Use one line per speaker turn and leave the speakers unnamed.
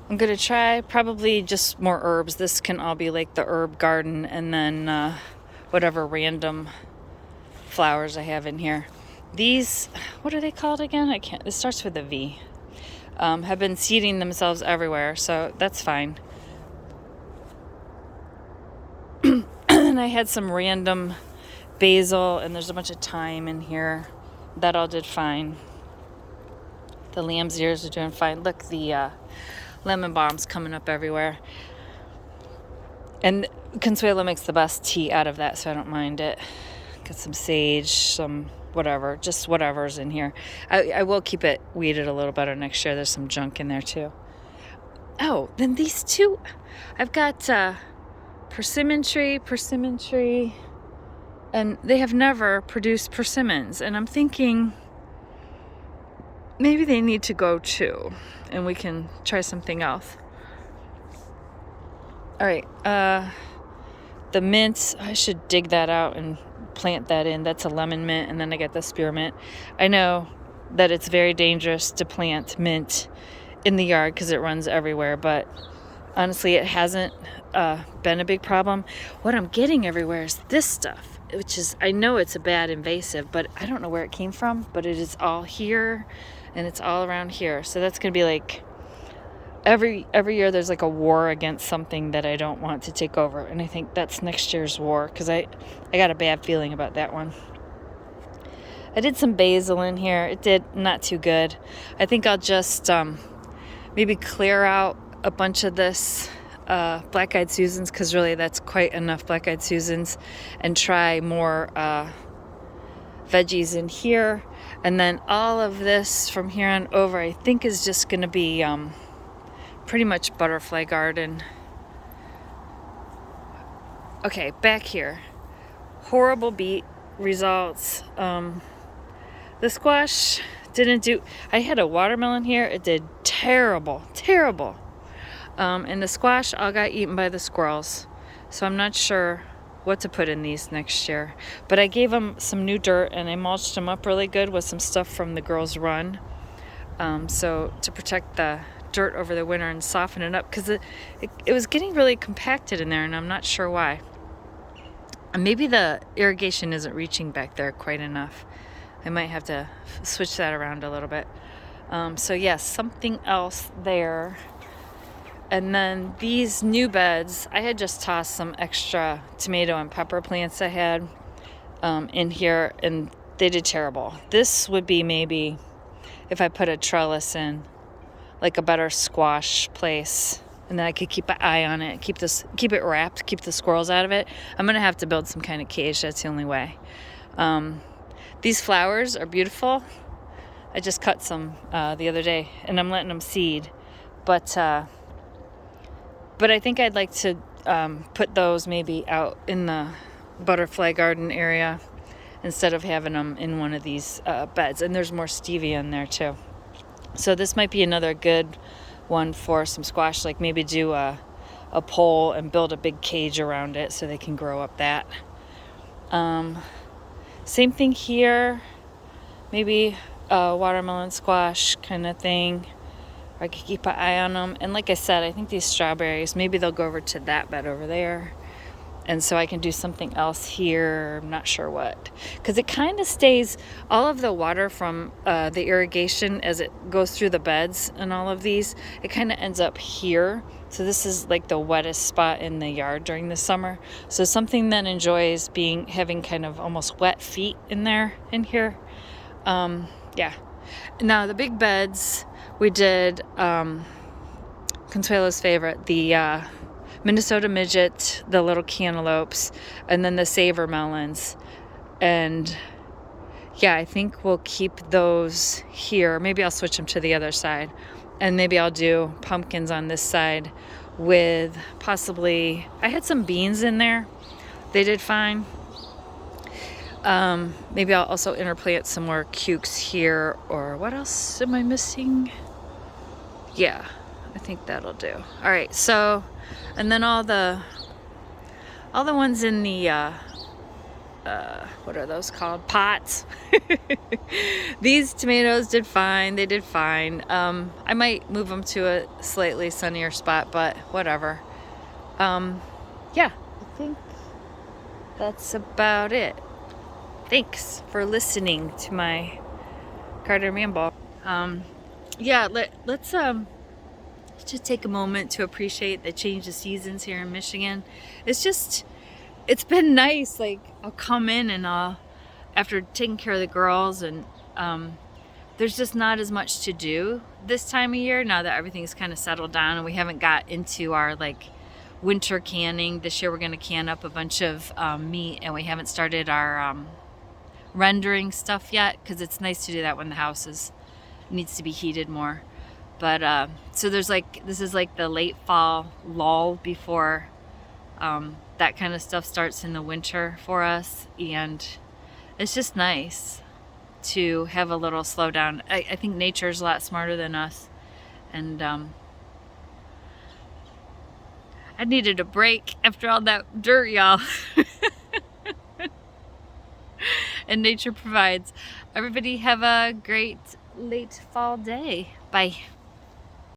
I'm going to try probably just more herbs. This can all be like the herb garden, and then whatever random flowers I have in here. These, what are they called again? I can't, it starts with a V. Have been seeding themselves everywhere, so that's fine. And I had some random basil, and there's a bunch of thyme in here. That all did fine. The lamb's ears are doing fine. Look, the lemon balm's coming up everywhere. And Consuelo makes the best tea out of that, so I don't mind it. Got some sage, some whatever, just whatever's in here. I will keep it weeded a little better next year. There's some junk in there too. Oh, then these two, I've got persimmon tree, and they have never produced persimmons. And I'm thinking maybe they need to go too, and we can try something else. All right, the mint, I should dig that out and plant that in. That's a lemon mint, and then I got the spearmint. I know that it's very dangerous to plant mint in the yard because it runs everywhere, but honestly, it hasn't been a big problem. What I'm getting everywhere is this stuff, which is, I know it's a bad invasive, but I don't know where it came from, but it is all here, and it's all around here. So that's going to be like, every year there's like a war against something that I don't want to take over, and I think that's next year's war, because I got a bad feeling about that one. I did some basil in here. It did not too good. I think I'll just maybe clear out a bunch of this black-eyed Susans, because really that's quite enough black-eyed Susans, and try more veggies in here. And then all of this from here on over I think is just going to be pretty much butterfly garden. Okay, back here. Horrible beet results. The squash didn't do... I had a watermelon here. It did terrible. And the squash all got eaten by the squirrels. So I'm not sure what to put in these next year. But I gave them some new dirt, and I mulched them up really good with some stuff from the girls' run. So to protect the dirt over the winter and soften it up, because it was getting really compacted in there, and I'm not sure why. And maybe the irrigation isn't reaching back there quite enough. I might have to switch that around a little bit. So yes, something else there. And then these new beds, I had just tossed some extra tomato and pepper plants I had in here, and they did terrible. This would be maybe, if I put a trellis in, like a better squash place, and then I could keep an eye on it, keep it wrapped, keep the squirrels out of it. I'm gonna have to build some kind of cage. That's the only way. These flowers are beautiful. I just cut some the other day, and I'm letting them seed. But I think I'd like to put those maybe out in the butterfly garden area instead of having them in one of these beds. And there's more stevia in there too. So this might be another good one for some squash, like maybe do a pole and build a big cage around it so they can grow up that. Same thing here, maybe a watermelon squash kind of thing. I could keep an eye on them. And like I said, I think these strawberries, maybe they'll go over to that bed over there. And so I can do something else here. I'm not sure what. Because it kind of stays, all of the water from the irrigation as it goes through the beds and all of these, it kind of ends up here. So this is like the wettest spot in the yard during the summer. So something that enjoys having kind of almost wet feet in here. Yeah. Now the big beds, we did Consuelo's favorite, the Minnesota midget, the little cantaloupes, and then the savor melons. And yeah, I think we'll keep those here. Maybe I'll switch them to the other side. And maybe I'll do pumpkins on this side with possibly, I had some beans in there. They did fine. Maybe I'll also interplant some more cukes here, or what else am I missing? Yeah, I think that'll do. All right, so, and then all the ones in the what are those called? Pots. These tomatoes did fine. They did fine. I might move them to a slightly sunnier spot, but whatever. Yeah, I think that's about it. Thanks for listening to my Carter Manball. Yeah, let's just take a moment to appreciate the change of seasons here in Michigan. It's been nice. Like, I'll come in and after taking care of the girls, and there's just not as much to do this time of year now that everything's kind of settled down and we haven't got into our like winter canning. This year we're going to can up a bunch of meat, and we haven't started our rendering stuff yet because it's nice to do that when the house needs to be heated more. But so this is like the late fall lull before that kind of stuff starts in the winter for us, and it's just nice to have a little slowdown. I think nature's a lot smarter than us, and I needed a break after all that dirt, y'all. And nature provides. Everybody have a great late fall day. Bye.